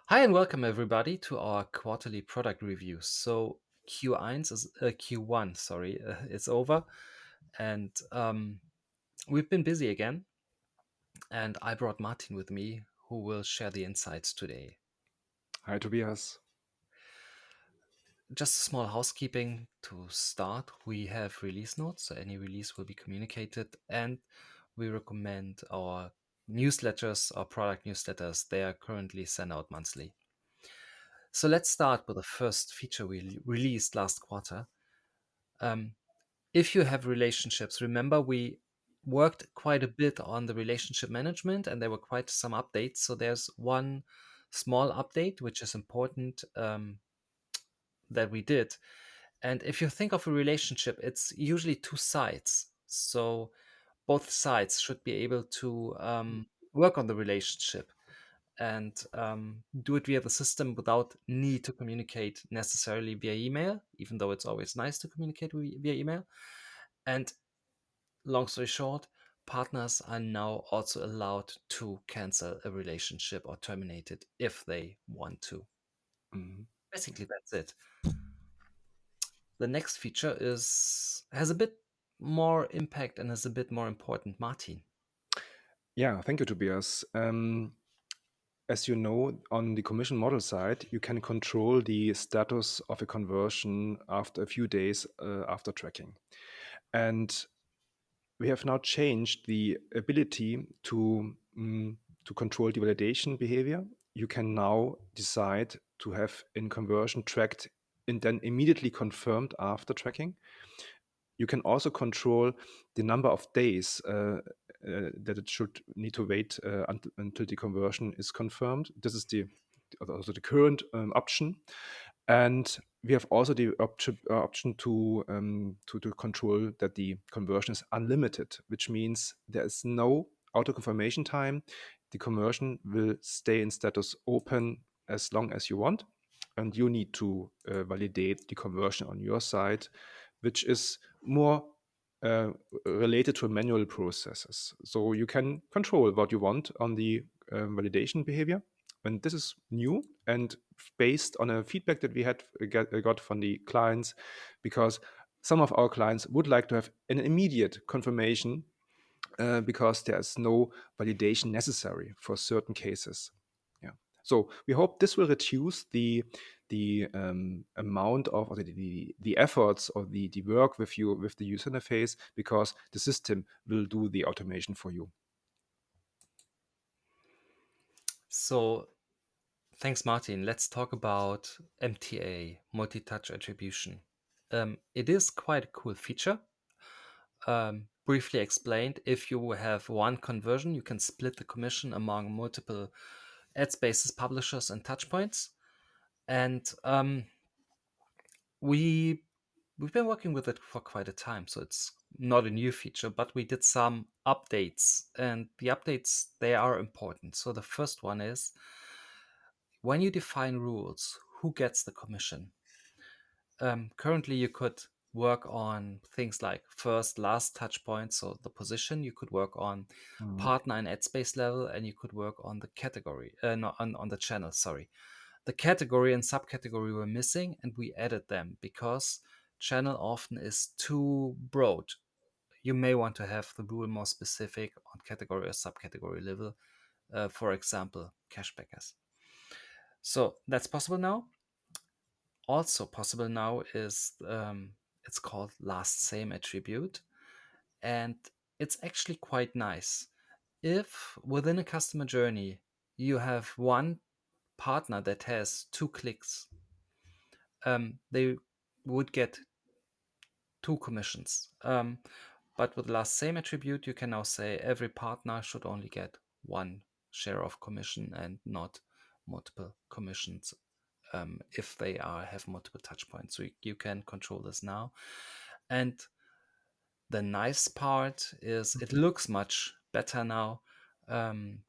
Hi and welcome everybody to our quarterly product review. So Q1, sorry, it's over, and we've been busy again. And I brought Martin with me, who will share the insights today. Hi, Tobias. Just a small housekeeping to start. We have release notes, so any release will be communicated, and we recommend our newsletters, our product newsletters. They are currently sent out monthly. So let's start with the first feature we released last quarter. Um, if you have relationships, remember we worked quite a bit on the relationship management and there were quite some updates. So there's one small update which is important that we did. And if you think of a relationship, it's usually two sides. So both sides should be able to work on the relationship and do it via the system without need to communicate necessarily via email, even though it's always nice to communicate via email. And long story short, partners are now also allowed to cancel a relationship or terminate it if they want to. Mhm. Basically, that's it. The next feature is has a bit more impact and is a bit more important. Martin. Yeah, thank you, Tobias. As you know, on the commission model side, you can control the status of a conversion after a few days after tracking. And we have now changed the ability to control the validation behavior. You can now decide to have in conversion tracked and then immediately confirmed after tracking. You can also control the number of days that it should need to wait until the conversion is confirmed. This is the current option, and we have also the option to control that the conversion is unlimited, which means there is no auto confirmation time. The conversion will stay in status open as long as you want, and you need to validate the conversion on your side, which is more uh, related to manual processes. So you can control what you want on the validation behavior. And this is new and based on a feedback that we had got from the clients, because some of our clients would like to have an immediate confirmation because there's no validation necessary for certain cases. Yeah. So we hope this will reduce the amount of or the efforts or the work with the user interface, because the system will do the automation for you. So thanks, Martin. Let's talk about MTA, multi-touch attribution. It is quite a cool feature. Briefly explained, if you have one conversion, you can split the commission among multiple ad spaces, publishers, and touchpoints. And we we've been working with it for quite a time, so it's not a new feature, but we did some updates, and the updates they are important. So the first one is when you define rules, who gets the commission? Currently, you could work on things like first, last touch point, so the position. You could work on Mhm. partner and ad space level, and you could work on the category, no, on the channel. Sorry, the category and subcategory were missing, and we added them because channel often is too broad. You may want to have the rule more specific on category or subcategory level. For example, cashbackers. So that's possible now. Also possible now is it's called last same attribute, and it's actually quite nice. If within a customer journey you have one partner that has 2 clicks, they would get 2 commissions. But with the last same attribute, you can now say every partner should only get one share of commission and not multiple commissions if they have multiple touch points. So you can control this now. And the nice part is it looks much better now. Um,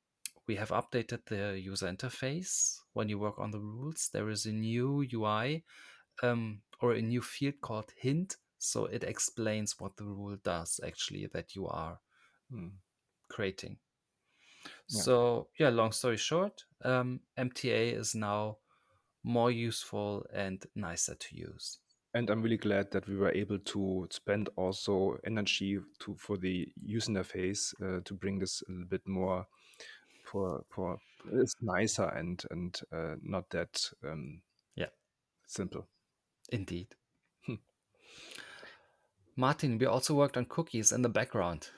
we have updated the user interface. When you work on the rules, there is a new UI or a new field called hint. So it explains what the rule does actually that you are Mhm. creating. Yeah. So, yeah, long story short, MTA is now more useful and nicer to use. And I'm really glad that we were able to spend also energy for the user interface to bring this a little bit more for it's nicer and not that Yeah, simple. indeed. Martin, we also worked on cookies in the background.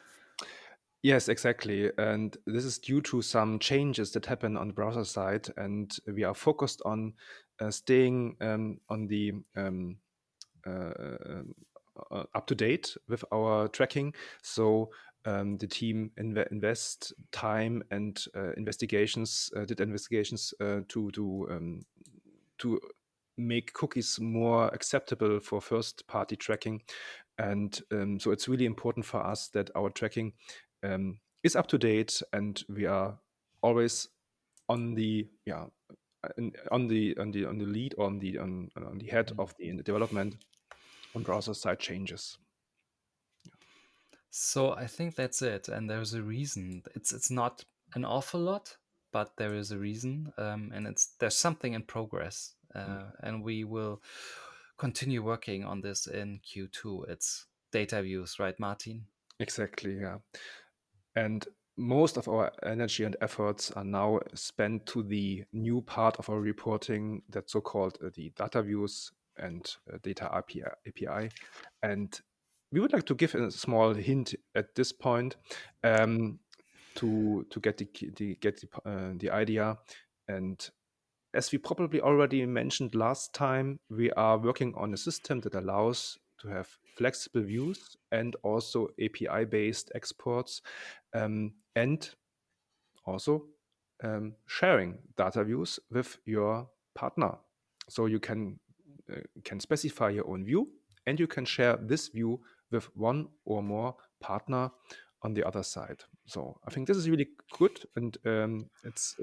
Yes, exactly. And this is due to some changes that happen on the browser side. And we are focused on staying on the uh, up to date with our tracking. So the team invest time and did investigations to make cookies more acceptable for first party tracking. And so it's really important for us that our tracking is up to date and we are always on the on the lead on the head Mm. of the development on browser side changes. So I think that's it, and there's a reason. It's not an awful lot, but there is a reason, and it's there's something in progress, Mm. and we will continue working on this in Q2. It's data views, right, Martin? Exactly, yeah. And most of our energy and efforts are now spent to the new part of our reporting, that so-called the data views and data API. And we would like to give a small hint at this point to get the idea. And as we probably already mentioned last time, we are working on a system that allows to have flexible views and also API-based exports, and also sharing data views with your partner. So you can specify your own view, and you can share this view with one or more partner on the other side. So I think this is really good, and it's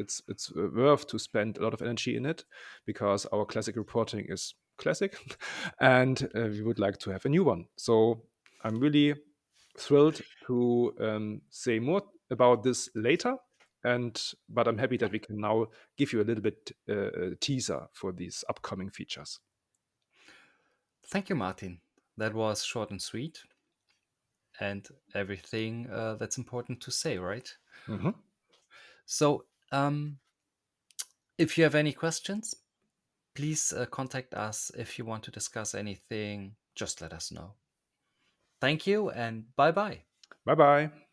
worth to spend a lot of energy in it because our classic reporting is classic, and we would like to have a new one. So I'm really thrilled to say more about this later. And but I'm happy that we can now give you a little bit teaser for these upcoming features. Thank you, Martin. That was short and sweet, and everything that's important to say, right? Mhm. So, if you have any questions, please contact us. If you want to discuss anything, just let us know. Thank you, and bye bye. Bye bye.